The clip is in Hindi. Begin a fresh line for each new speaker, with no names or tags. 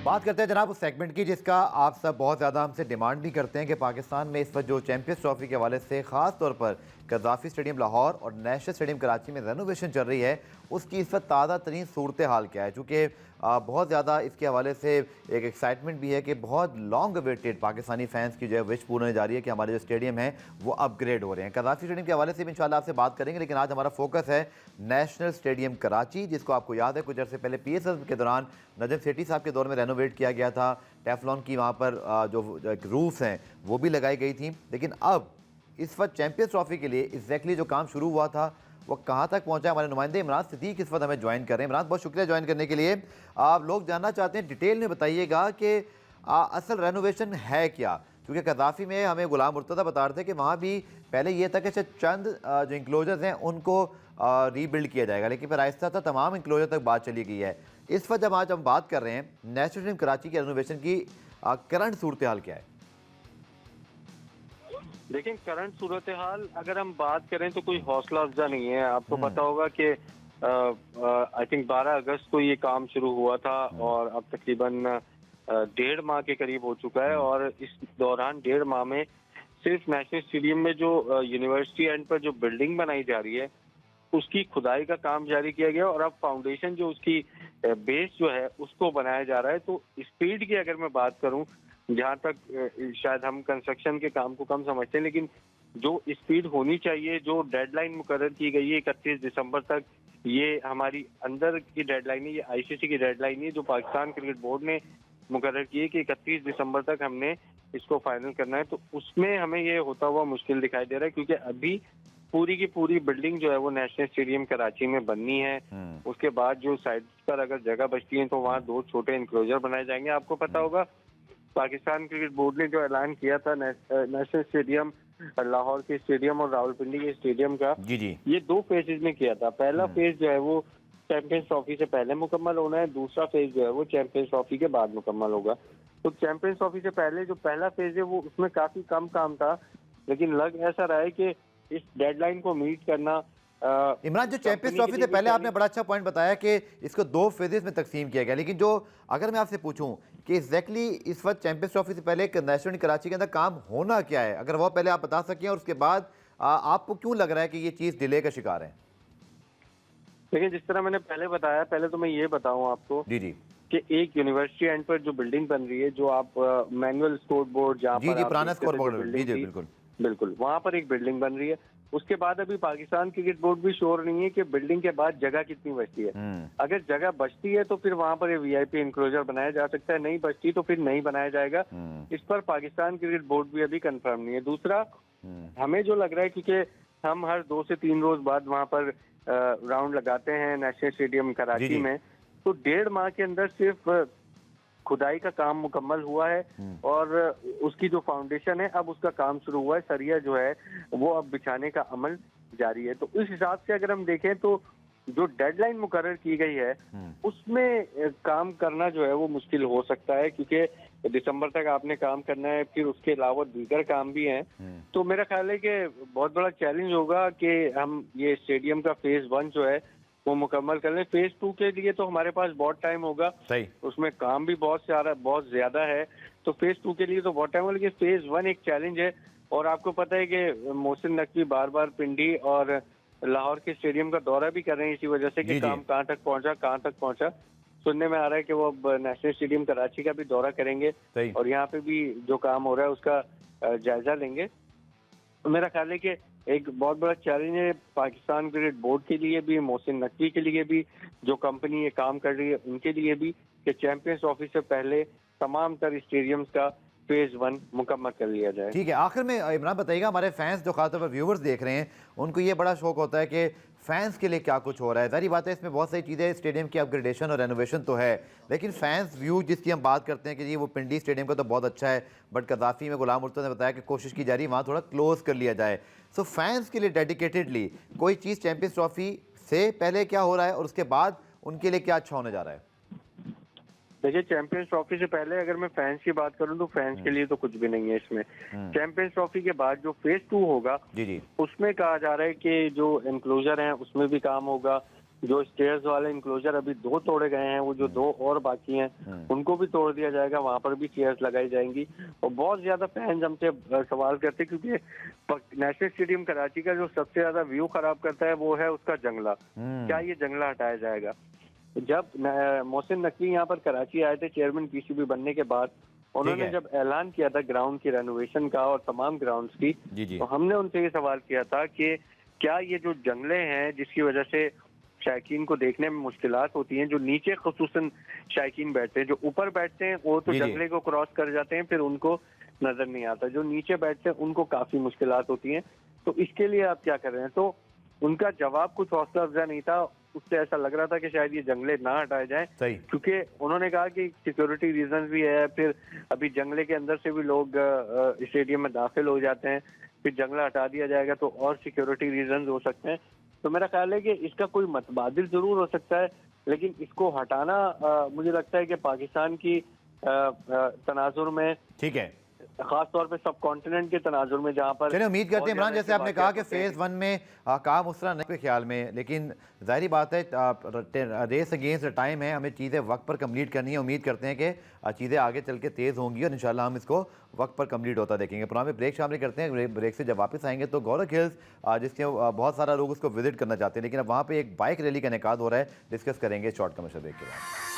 बात करते हैं जनाब उस सेगमेंट की जिसका आप सब बहुत ज़्यादा हमसे डिमांड भी करते हैं कि पाकिस्तान में इस वक्त जो चैंपियंस ट्रॉफी के हवाले से ख़ास तौर पर कज़ाफ़ी स्टेडियम लाहौर और नेशनल स्टेडियम कराची में रेनोवेशन चल रही है, उसकी इस वक्त ताज़ा तरीन सूरत हाल क्या है। चूँकि बहुत ज़्यादा इसके हवाले से एक एक्साइटमेंट भी है कि बहुत लॉन्ग अवेटेड पाकिस्तानी फैंस की जो है विश पूरी होने जा रही है कि हमारे जो स्टेडियम है वो अपग्रेड हो रहे हैं। कज़ाफ़ी स्टेडियम के हवाले से भी इंशाल्लाह आपसे बात करेंगे, लेकिन आज हमारा फोकस है नेशनल स्टेडियम कराची, जिसको आपको याद है कुछ अर्से पहले PSL के दौरान नजम सेठी साहब के दौर में रेनोवेट किया गया था। टेफलॉन की वहाँ पर जो रूफ्स हैं वो भी लगाई गई थी। लेकिन अब इस वक्त चैंपियंस ट्रॉफी के लिए एग्जैक्टली जो काम शुरू हुआ था वो कहाँ तक पहुँचा है। हमारे नुमाइंदे इमरान सिद्दीक इस वक्त हमें ज्वाइन कर रहे हैं। इमरान, बहुत शुक्रिया ज्वाइन करने के लिए। आप लोग जानना चाहते हैं, डिटेल में बताइएगा कि असल रेनोवेशन है क्या, क्योंकि कज़ाफ़ी में हमें गुलाम मुर्तज़ा बता रहे थे कि वहाँ भी पहले ये था कि चंद जो इंक्लोजर्स हैं उनको रीबिल्ड किया जाएगा, लेकिन फिर आहिस्ता आहिस्ता तमाम इंक्लोजर तक बात चली गई है। इस वक्त जब आज हम बात कर रहे हैं नेशनल स्टेडियम कराची के रेनोवेशन की, करंट सूरत हाल क्या है?
देखिए, करंट सूरत हाल अगर हम बात करें तो कोई हौसला अफजा नहीं है। आपको पता होगा कि आई थिंक 12 अगस्त को ये काम शुरू हुआ था और अब तकरीबन 1.5 माह के करीब हो चुका है। और इस दौरान 1.5 माह में सिर्फ नेशनल स्टेडियम में जो यूनिवर्सिटी एंड पर जो बिल्डिंग बनाई जा रही है उसकी खुदाई का काम जारी किया गया और अब फाउंडेशन जो उसकी बेस जो है उसको बनाया जा रहा है। तो स्पीड की अगर मैं बात करूं, जहां तक शायद हम कंस्ट्रक्शन के काम को कम समझते हैं, लेकिन जो स्पीड होनी चाहिए, जो डेडलाइन मुकर्रर की गई है 31 दिसंबर तक, ये हमारी अंदर की डेडलाइन है, ये ICC की डेडलाइन है जो पाकिस्तान क्रिकेट बोर्ड ने मुकर्रर की है कि 31 दिसंबर तक हमने इसको फाइनल करना है। तो उसमें हमें ये होता हुआ मुश्किल दिखाई दे रहा है, क्योंकि अभी पूरी की पूरी बिल्डिंग जो है वो नेशनल स्टेडियम कराची में बननी है। उसके बाद जो साइड पर अगर जगह बचती है तो वहाँ 2 छोटे इंक्लोजर बनाए जाएंगे। आपको पता होगा पाकिस्तान क्रिकेट बोर्ड ने जो ऐलान किया था नेशनल स्टेडियम, लाहौर के स्टेडियम और रावलपिंडी के स्टेडियम का,
जी
ये 2 फेजेज में किया था। पहला फेज जो है वो चैंपियंस ट्रॉफी से पहले मुकम्मल होना है, दूसरा फेज जो है वो चैंपियंस ट्रॉफी के बाद मुकम्मल होगा। तो चैंपियंस ट्रॉफी से पहले जो पहला फेज है वो उसमें काफी कम काम था, लेकिन लग ऐसा रहा है कि इस डेडलाइन को मीट करना।
इमरान, जो चैंपियंस ट्रॉफी से पहले आपने बड़ा अच्छा पॉइंट बताया कि इसको 2 फेजेस में तकसीम किया गया, लेकिन जो अगर मैं आपसे पूछूं कि एग्जैक्टली इस वक्त चैंपियंस ट्रॉफी से पहले नेशनल कराची के अंदर काम होना क्या है, अगर वो पहले आप बता सकें, और उसके बाद आपको क्यों लग रहा है कि ये चीज़ डिले का शिकार है?
देखिए, जिस तरह मैंने पहले बताया, पहले तो मैं ये बताऊं आपको
जी
कि एक यूनिवर्सिटी एंड पर जो बिल्डिंग बन रही है, जो आप मैनुअल स्कोर बोर्ड जहाँ पर
पुराना स्कोर बोर्ड,
बिल्डिंग बिल्कुल वहाँ पर एक बिल्डिंग बन रही है। उसके बाद अभी पाकिस्तान क्रिकेट बोर्ड भी श्योर नहीं है कि बिल्डिंग के बाद जगह कितनी बचती है। अगर जगह बचती है तो फिर वहाँ पर VIP इंक्लोजर बनाया जा सकता है, नहीं बचती तो फिर नहीं बनाया जाएगा। इस पर पाकिस्तान क्रिकेट बोर्ड भी अभी कंफर्म नहीं है। दूसरा, हमें जो लग रहा है, क्योंकि हम हर 2 से 3 रोज बाद वहाँ पर राउंड लगाते हैं नेशनल स्टेडियम कराची में, तो 1.5 माह के अंदर सिर्फ खुदाई का काम मुकम्मल हुआ है और उसकी जो फाउंडेशन है अब उसका काम शुरू हुआ है। सरिया जो है वो अब बिछाने का अमल जारी है। तो इस हिसाब से अगर हम देखें तो जो डेडलाइन मुकर्रर की गई है उसमें काम करना जो है वो मुश्किल हो सकता है, क्योंकि दिसंबर तक आपने काम करना है, फिर उसके अलावा दीगर काम भी हैं। तो मेरा ख्याल है कि बहुत बड़ा चैलेंज होगा कि हम ये स्टेडियम का फेज 1 जो है वो मुकम्मल कर लें। फेज 2 के लिए तो हमारे पास बहुत टाइम होगा, उसमें काम भी बहुत ज्यादा है, तो फेज 2 के लिए तो बहुत टाइम होगा, लेकिन फेज 1 एक चैलेंज है। और आपको पता है कि मोहसिन नकवी बार बार पिंडी और लाहौर के स्टेडियम का दौरा भी कर रहे हैं इसी वजह से कि काम कहाँ तक पहुंचा। सुनने में आ रहा है कि वो अब नेशनल स्टेडियम कराची का भी दौरा करेंगे और यहाँ पे भी जो काम हो रहा है उसका जायजा लेंगे। तो मेरा ख्याल है कि एक बहुत बड़ा चैलेंज है पाकिस्तान क्रिकेट बोर्ड के लिए भी, मोहसिन नकवी के लिए भी, जो कंपनी ये काम कर रही है उनके लिए भी, कि चैंपियंस ट्रॉफी से पहले तमाम तर स्टेडियम्स का फेज 1 मुकम्मल कर लिया जाए।
ठीक है, आखिर में इमरान बताइएगा, हमारे फैंस जो खासतौर पर व्यूवर्स देख रहे हैं उनको ये बड़ा शौक होता है कि फैंस के लिए क्या कुछ हो रहा है। जारी बात है इसमें बहुत सारी चीज़ें, स्टेडियम की अपग्रेडेशन और रेनोवेशन तो है, लेकिन फैंस व्यू जिसकी हम बात करते हैं कि जी वो पिंडी स्टेडियम का तो बहुत अच्छा है, बट कज़ाफ़ी में गुलाम मुर्तज़ा ने बताया कि कोशिश की जा रही है वहाँ थोड़ा क्लोज कर लिया जाए। सो फैंस के लिए डेडिकेटेडली कोई चीज़ चैंपियंस ट्रॉफी से पहले क्या हो रहा है और उसके बाद उनके लिए क्या अच्छा होने जा रहा है?
देखिए, चैंपियंस ट्रॉफी से पहले अगर मैं फैंस की बात करूं तो फैंस के लिए तो कुछ भी नहीं है इसमें। चैंपियंस ट्रॉफी के बाद जो फेज 2 होगा उसमें कहा जा रहा है कि जो एनक्लोजर हैं उसमें भी काम होगा, जो स्टेयर्स वाले इंक्लोजर अभी 2 तोड़े गए हैं, वो जो 2 और बाकी हैं उनको भी तोड़ दिया जाएगा, वहां पर भी चेयर्स लगाई जाएंगी। और बहुत ज्यादा फैंस हमसे सवाल करते हैं क्योंकि नेशनल स्टेडियम कराची का जो सबसे ज्यादा व्यू खराब करता है वो है उसका जंगला। क्या ये जंगला हटाया जाएगा? जब मोहसिन नकवी यहाँ पर कराची आए थे चेयरमैन पीसीबी बनने के बाद, उन्होंने जब ऐलान किया था ग्राउंड की रेनोवेशन का और तमाम ग्राउंड्स की, तो हमने उनसे ये सवाल किया था कि क्या ये जो जंगले हैं जिसकी वजह से शायकीन को देखने में मुश्किलात होती हैं, जो नीचे खुसूसन शायकीन बैठते हैं, जो ऊपर बैठते हैं वो तो जंगले को क्रॉस कर जाते हैं, फिर उनको नजर नहीं आता, जो नीचे बैठते हैं उनको काफी मुश्किलात होती हैं, तो इसके लिए आप क्या कर रहे हैं? तो उनका जवाब कुछ हौसला अफजा नहीं था, उससे ऐसा लग रहा था कि शायद ये जंगले ना हटाए जाएं, क्योंकि उन्होंने कहा कि सिक्योरिटी रीजन भी है, फिर अभी जंगले के अंदर से भी लोग स्टेडियम में दाखिल हो जाते हैं, फिर जंगला हटा दिया जाएगा तो और सिक्योरिटी रीजन हो सकते हैं। तो मेरा ख्याल है कि इसका कोई मतबादिल जरूर हो सकता है, लेकिन इसको हटाना मुझे लगता है कि पाकिस्तान की तनाजुर में,
ठीक है,
खास तौर पे सब कॉन्टिनेंट के तनाजुर में, जहाँ पर
चलिए उम्मीद करते हैं इमरान, जैसे आपने कहा कि फेज 1 में काम उस तरह नहीं के ख्याल में, लेकिन जाहिर बात है रेस अगेंस्ट टाइम है, हमें चीज़ें वक्त पर कंप्लीट करनी है। उम्मीद करते हैं कि चीज़ें आगे चल के तेज़ होंगी और इंशाल्लाह हम इसको वक्त पर कंप्लीट होता देखेंगे। पुराने ब्रेक शामिल करते हैं, ब्रेक से जब वापस आएंगे तो गौरव हिल्स जिसके बहुत सारा लोग उसको विजिट करना चाहते हैं, लेकिन अब वहाँ पर एक बाइक रैली का इनेकाद हो रहा है, डिस्कस करेंगे शॉर्ट कमर्शियल ब्रेक के बाद।